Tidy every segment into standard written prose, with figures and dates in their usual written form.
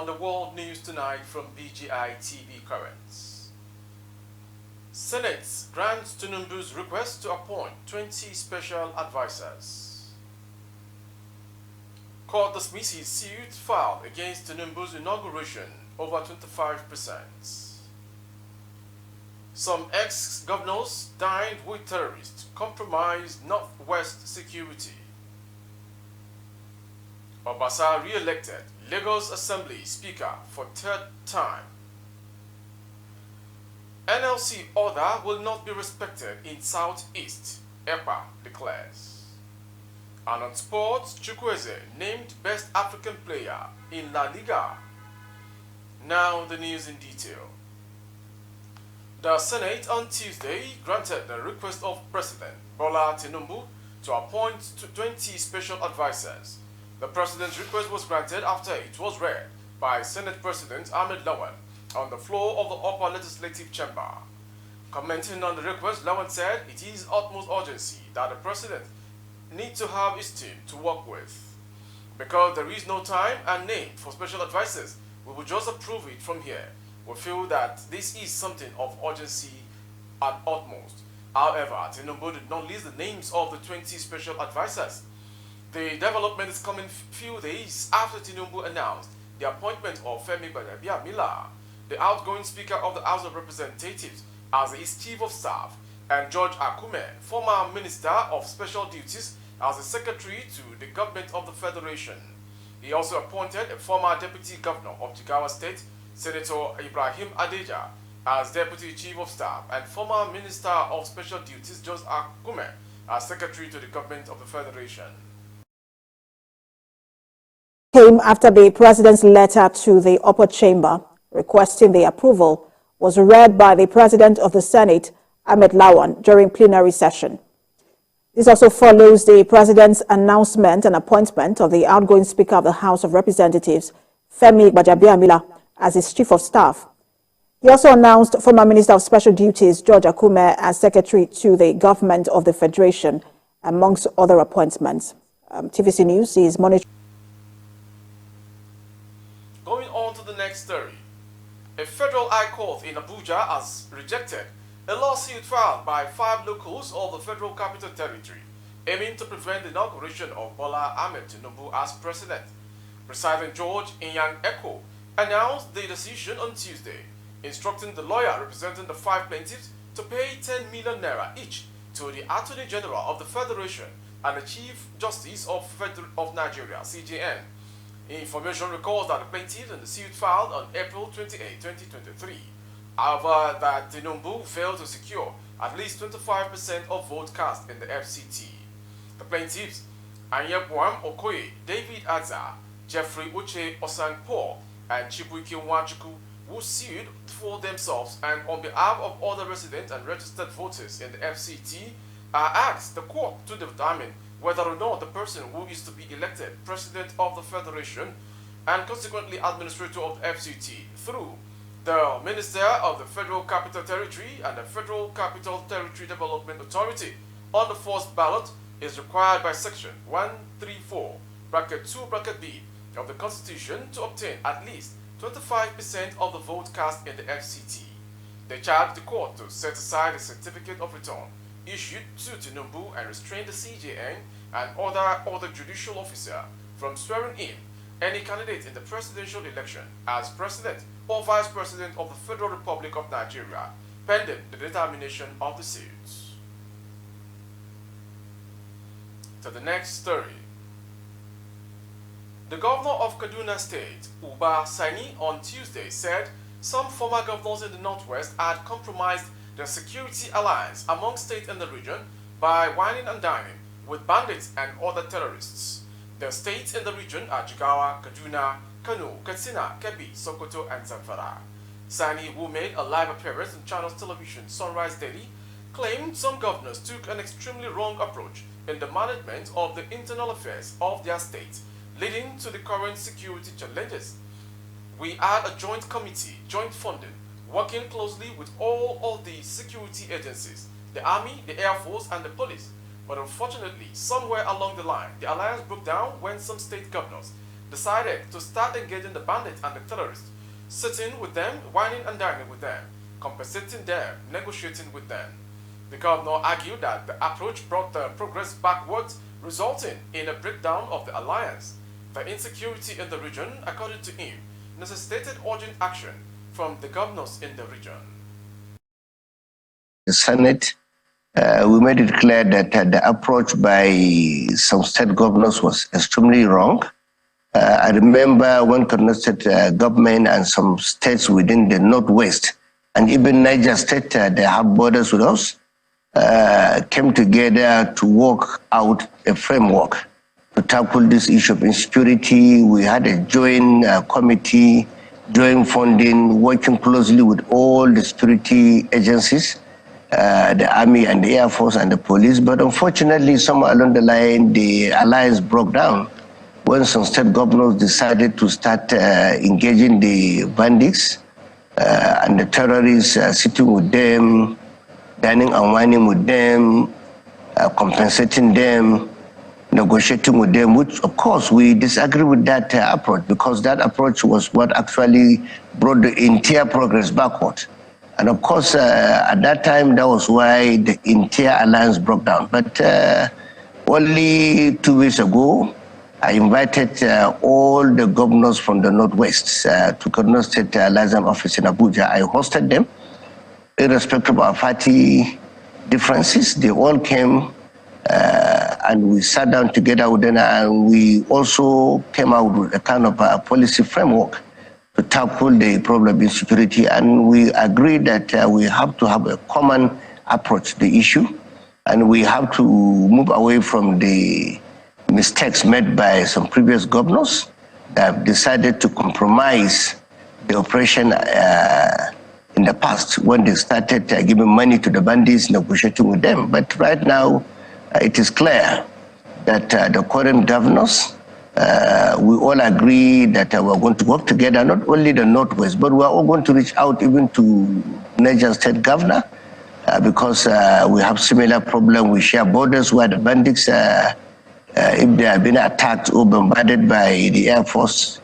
on the World News Tonight from BGI TV Currents. Senate grants Tinubu'S request to appoint 20 special advisors. Court dismisses suit filed against Tinubu'S inauguration over 25%. Some ex-governors dined with terrorists, compromised Northwest security. Obasa re-elected Lagos Assembly Speaker for third time. NLC order will not be respected in Southeast, EPA declares. And on sports, Chukwueze named Best African Player in La Liga. Now the news in detail. The Senate on Tuesday granted the request of President Bola Tinubu to appoint 20 special advisors. The President's request was granted after it was read by Senate President Ahmed Lawan on the floor of the upper legislative chamber. Commenting on the request, Lawan said it is utmost urgency that the President needs to have his team to work with. Because there is no time and name for special advisors, we will just approve it from here. We feel that this is something of urgency at utmost. However, Tinubu did not list the names of the 20 special advisors. The development is coming few days after Tinubu announced the appointment of Femi Gbadebamila, the outgoing Speaker of the House of Representatives, as his Chief of Staff, and George Akume, former Minister of Special Duties, as the Secretary to the Government of the Federation. He also appointed a former Deputy Governor of Jigawa State, Senator Ibrahim Adeja, as Deputy Chief of Staff, and former Minister of Special Duties, George Akume, as Secretary to the Government of the Federation. Came after the President's letter to the upper chamber requesting the approval was read by the President of the Senate, Ahmed Lawan, during plenary session. This also follows the President's announcement and appointment of the outgoing Speaker of the House of Representatives, Femi Gbadebamila, as his Chief of Staff. He also announced former Minister of Special Duties, George Akume, as Secretary to the Government of the Federation, amongst other appointments. TVC News is monitoring. Going on to the next story. A federal high court in Abuja has rejected a lawsuit filed by 5 locals of the Federal Capital Territory aiming to prevent the inauguration of Bola Ahmed Tinubu as president. President George Inyang Eko announced the decision on Tuesday, instructing the lawyer representing the 5 plaintiffs to pay 10 million naira each to the Attorney General of the Federation and the Chief Justice of Nigeria, CJN. Information recalls that the plaintiffs in the suit filed on April 28, 2023. However, that Tinubu failed to secure at least 25% of votes cast in the FCT. The plaintiffs, Anyebuam Okoye, David Adza, Jeffrey Uche Osangpo, and Chibuike Nwachukwu, who sued for themselves and on behalf of other residents and registered voters in the FCT, asked the court to determine whether or not the person who is to be elected President of the Federation and consequently Administrator of the FCT through the Minister of the Federal Capital Territory and the Federal Capital Territory Development Authority on the first ballot is required by Section 134, bracket 2, bracket B of the Constitution to obtain at least 25% of the vote cast in the FCT. They charged the court to set aside a certificate of return issued to Tinubu and restrain the CJN and other judicial officer from swearing in any candidate in the presidential election as President or Vice President of the Federal Republic of Nigeria, pending the determination of the suits. To the next story. The governor of Kaduna State, Uba Sani, on Tuesday said some former governors in the Northwest had compromised the security alliance among states in the region by whining and dining with bandits and other terrorists. The states in the region are Jigawa, Kaduna, Kano, Katsina, Kebbi, Sokoto, and Zamfara. Sani, who made a live appearance on Channels Television Sunrise Daily, claimed some governors took an extremely wrong approach in the management of the internal affairs of their states, leading to the current security challenges. We had a joint committee, joint funding, working closely with all of the security agencies, the Army, the Air Force, and the police. But unfortunately, somewhere along the line, the alliance broke down when some state governors decided to start engaging the bandits and the terrorists, sitting with them, whining and dining with them, compensating them, negotiating with them. The governor argued that the approach brought the progress backwards, resulting in a breakdown of the alliance. The insecurity in the region, according to him, necessitated urgent action from the governors in the region. The Senate, we made it clear that the approach by some state governors was extremely wrong. I remember when Kano State government and some states within the Northwest, and even Niger State, they have borders with us, came together to work out a framework to tackle this issue of insecurity. We had a joint committee, joint funding, working closely with all the security agencies, the Army and the Air Force and the police. But unfortunately, somewhere along the line, the alliance broke down when some state governors decided to start engaging the bandits and the terrorists, sitting with them, dining and whining with them, compensating them, negotiating with them, which of course we disagree with that approach, because that approach was what actually brought the entire progress backward. And of course, at that time, that was why the entire alliance broke down. But only 2 weeks ago, I invited all the governors from the Northwest to Kano State Liaison Office in Abuja. I hosted them, irrespective of our party differences. They all came and we sat down together with them, and we also came out with a kind of a policy framework to tackle the problem of insecurity. And we agreed that we have to have a common approach to the issue, and we have to move away from the mistakes made by some previous governors that have decided to compromise the operation in the past when they started giving money to the bandits, negotiating with them. But right now, it is clear that the current governors, we all agree that we're going to work together, not only the Northwest, but we're all going to reach out even to Niger State governor, because we have similar problem. We share borders where the bandits, if they have been attacked or bombarded by the Air Force,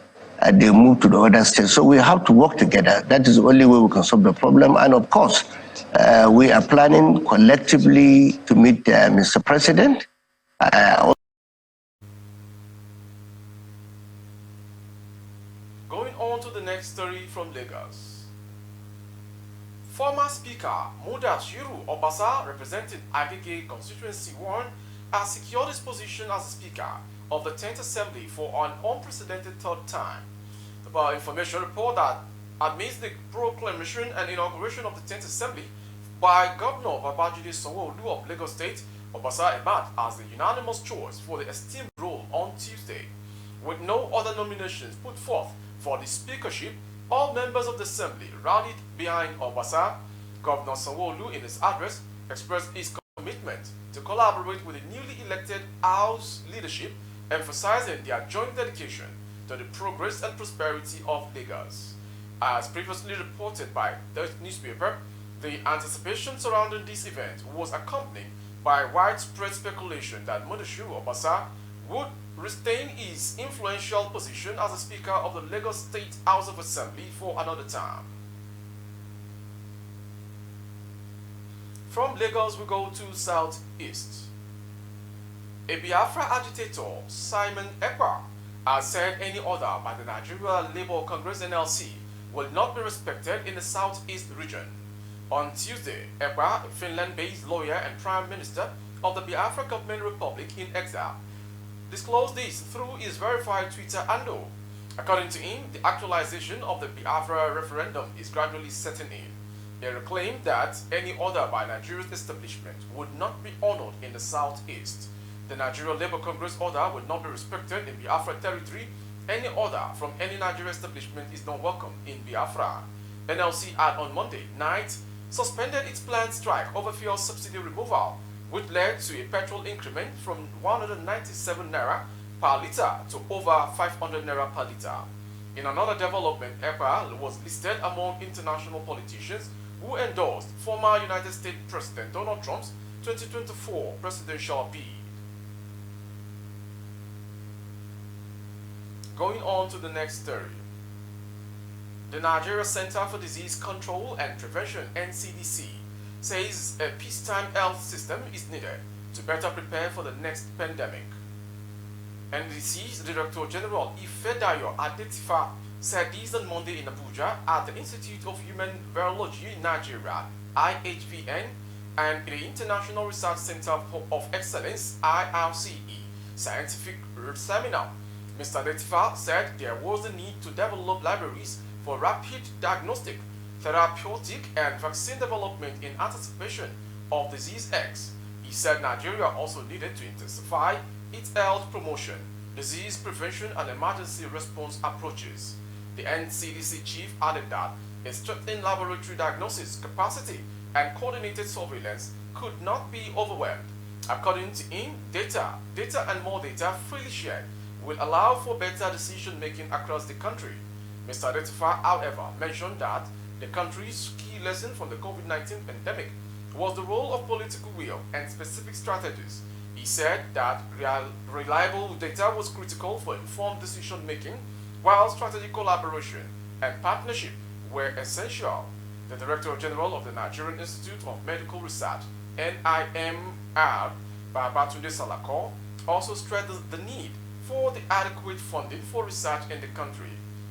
they move to the other states. So we have to work together. That is the only way we can solve the problem. And of course, we are planning collectively to meet Mr. President. Going on to the next story from Lagos. Former Speaker Muda Shiru Obasa, representing Agege Constituency 1, has secured his position as Speaker of the 10th Assembly for an unprecedented third time. The information report that amidst the proclamation and inauguration of the 10th Assembly by Governor Babajide Sanwo-Olu of Lagos State, Obasa emerged as the unanimous choice for the esteemed role on Tuesday. With no other nominations put forth for the speakership, all members of the Assembly rallied behind Obasa. Governor Sanwo-Olu, in his address, expressed his commitment to collaborate with the newly elected House leadership, emphasizing their joint dedication to the progress and prosperity of Lagos. As previously reported by the newspaper, the anticipation surrounding this event was accompanied by widespread speculation that Mudashiru Obasa would retain his influential position as a Speaker of the Lagos State House of Assembly for another term. From Lagos, we go to Southeast. A Biafra agitator, Simon Ekpa, has said any order by the Nigeria Labour Congress NLC will not be respected in the Southeast region. On Tuesday, Ekpa, a Finland-based lawyer and Prime Minister of the Biafra Government Republic in exile, disclosed this through his verified Twitter handle. According to him, the actualization of the Biafra referendum is gradually setting in. He claimed that any order by Nigeria's establishment would not be honored in the Southeast. The Nigeria Labour Congress order would not be respected in Biafra territory. Any order from any Nigerian establishment is not welcome in Biafra. NLC had on Monday night suspended its planned strike over fuel subsidy removal, which led to a petrol increment from 197 naira per litre to over 500 naira per litre. In another development, EPA was listed among international politicians who endorsed former United States President Donald Trump's 2024 presidential bid. Going on to the next story. The Nigeria Center for Disease Control and Prevention, NCDC, says a peacetime health system is needed to better prepare for the next pandemic. NCDC's Director General Ifedayo Adetifa said this on Monday in Abuja at the Institute of Human Virology in Nigeria, IHVN, and the International Research Center of Excellence, IRCE, scientific seminar. Mr. Adetifa said there was a need to develop libraries for rapid diagnostic, therapeutic, and vaccine development in anticipation of disease X. He said Nigeria also needed to intensify its health promotion, disease prevention, and emergency response approaches. The NCDC chief added that a strengthened laboratory diagnosis capacity and coordinated surveillance could not be overwhelmed. According to him, data and more data freely shared will allow for better decision-making across the country. Mr. Adetifa, however, mentioned that the country's key lesson from the COVID-19 pandemic was the role of political will and specific strategies. He said that reliable data was critical for informed decision-making, while strategic collaboration and partnership were essential. The Director General of the Nigerian Institute of Medical Research, NIMR, Babatunde Salako, also stressed the need for the adequate funding for research in the country.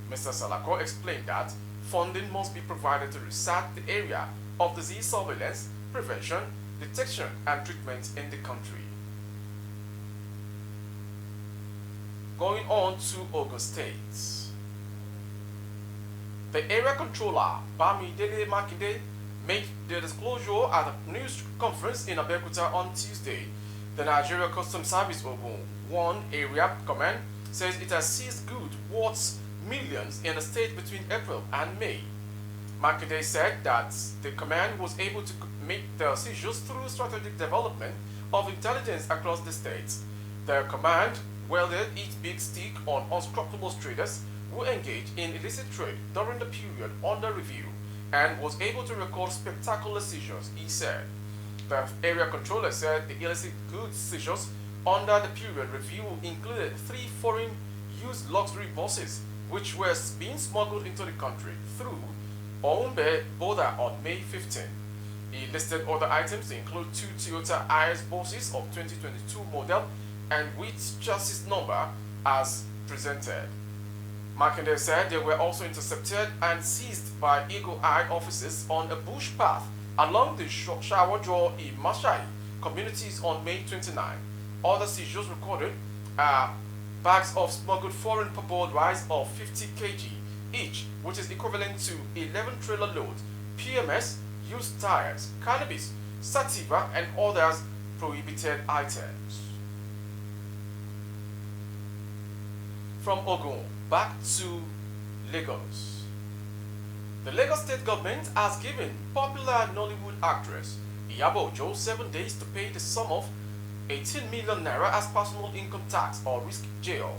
Mr. Salako explained that funding must be provided to research the area of disease surveillance, prevention, detection, and treatment in the country. Going on to Ogun State. The area controller, Bamidele Makinde, made the disclosure at a news conference in Abuja on Tuesday. The Nigeria Customs Service Ogun 1 Area Command says it has seized goods worth millions in the state between April and May. Makinde said that the command was able to make the seizures through strategic development of intelligence across the state. The command wielded its big stick on unscrupulous traders who engaged in illicit trade during the period under review and was able to record spectacular seizures, he said. The area controller said the illicit goods seizures under the period review included 3 foreign used luxury buses which were being smuggled into the country through Oumbe border on May 15. He listed other items to include 2 Toyota IS buses of 2022 model and with chassis number as presented. Makinde said they were also intercepted and seized by Eagle Eye officers on a bush path along the Shawajo in Mashai communities on May 29. Other seizures recorded are bags of smuggled foreign parboiled rice of 50 kg each, which is equivalent to 11 trailer loads, PMS, used tires, cannabis, sativa, and others prohibited items. From Ogun, back to Lagos. The Lagos State government has given popular Nollywood actress Abuja 7 days to pay the sum of 18 million naira as personal income tax or risk jail.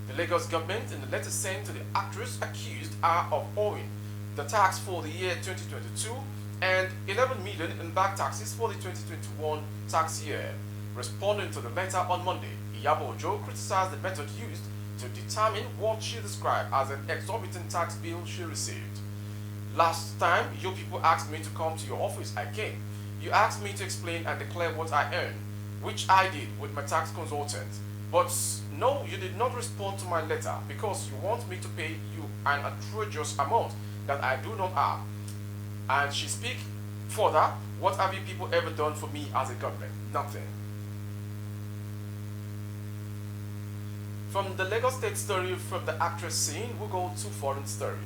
The Lagos government, in the letter sent to the actress, accused her of owing the tax for the year 2022 and 11 million in back taxes for the 2021 tax year. Responding to the letter on Monday, Abuja criticized the method used to determine what she described as an exorbitant tax bill she received. Last time, you people asked me to come to your office, I came. You asked me to explain and declare what I earn, which I did with my tax consultant. But no, you did not respond to my letter because you want me to pay you an outrageous amount that I do not have. And she speak further, what have you people ever done for me as a government? Nothing. From the Lagos State story from the actress scene, we go to foreign story.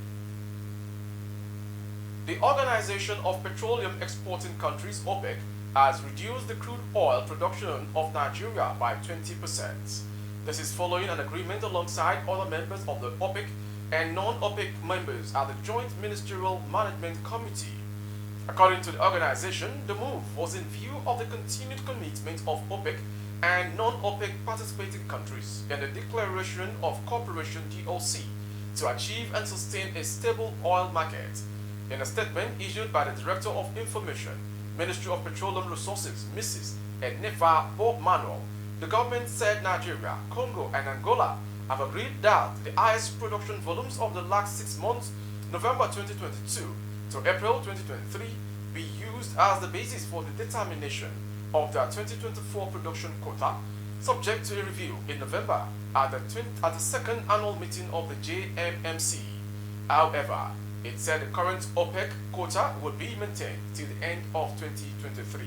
The Organization of Petroleum Exporting Countries, OPEC, has reduced the crude oil production of Nigeria by 20%. This is following an agreement alongside other members of the OPEC and non-OPEC members at the Joint Ministerial Management Committee. According to the organization, the move was in view of the continued commitment of OPEC and non-OPEC participating countries in the Declaration of Cooperation (DOC) to achieve and sustain a stable oil market. In a statement issued by the Director of Information, Ministry of Petroleum Resources, Mrs. Ednefa Bob Manuel, the government said Nigeria, Congo, and Angola have agreed that the highest production volumes of the last 6 months, November 2022 to April 2023, be used as the basis for the determination of their 2024 production quota, subject to a review in November at the second annual meeting of the JMMC. However, it said the current OPEC quota would be maintained till the end of 2023.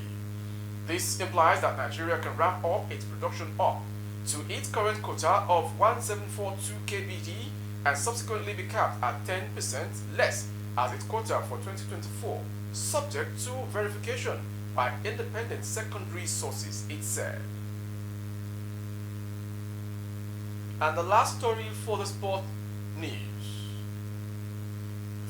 This implies that Nigeria can ramp up its production up to its current quota of 1742 kbd and subsequently be capped at 10% less as its quota for 2024, subject to verification by independent secondary sources, it said. And the last story for the sport news.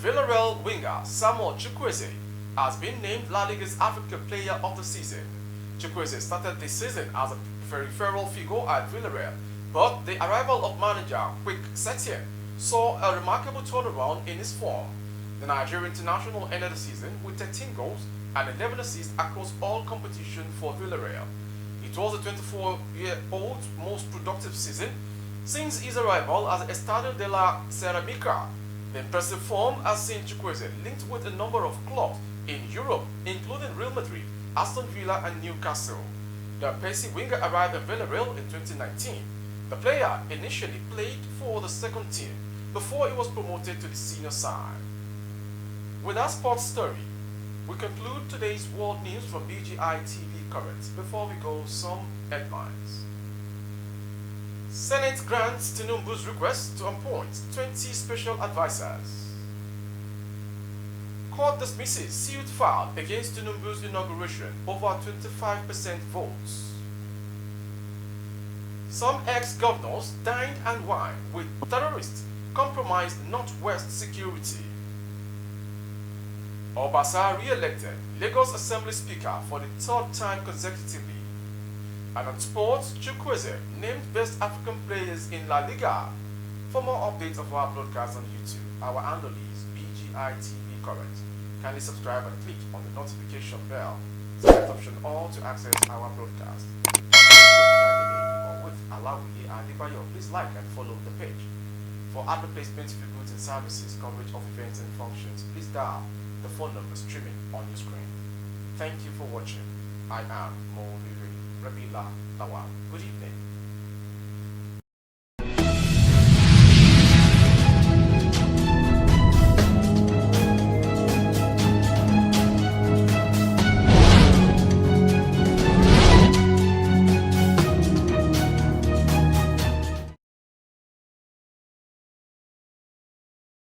Villarreal Winger Samuel Chukwueze has been named La Liga's Africa Player of the Season. Chukwueze started this season as a peripheral figure at Villarreal, but the arrival of manager Quick Setien saw a remarkable turnaround in his form. The Nigerian international ended the season with 13 goals and 11 assists across all competition for Villarreal. It was the 24-year-old's most productive season since his arrival as Estadio de la Ceramica. The impressive form has seen Chukwueze linked with a number of clubs in Europe, including Real Madrid, Aston Villa and Newcastle. The Pacey winger arrived at Villarreal in 2019. The player initially played for the second team before he was promoted to the senior side. With that sports story, we conclude today's world news from BGI TV Current. Before we go, some headlines. Senate grants Tinubu'S request to appoint 20 special advisors. Court dismisses suit filed against Tinubu'S inauguration over 25% votes. Some ex-governors dined and wined with terrorists compromised Northwest security. Obasa re-elected Lagos Assembly Speaker for the third time consecutively. And on sports, Chukwueze named Best African Players in La Liga. For more updates of our broadcast on YouTube, our handle is BGI TV Current. Kindly subscribe and click on the notification bell. Select option all to access our broadcast. Or with Alawi Adebayo, please like and follow the page. For advert placements for goods and services, coverage of events and functions, please dial the phone number streaming on your screen. Thank you for watching. I am Mo Rabila Lawal. Good evening.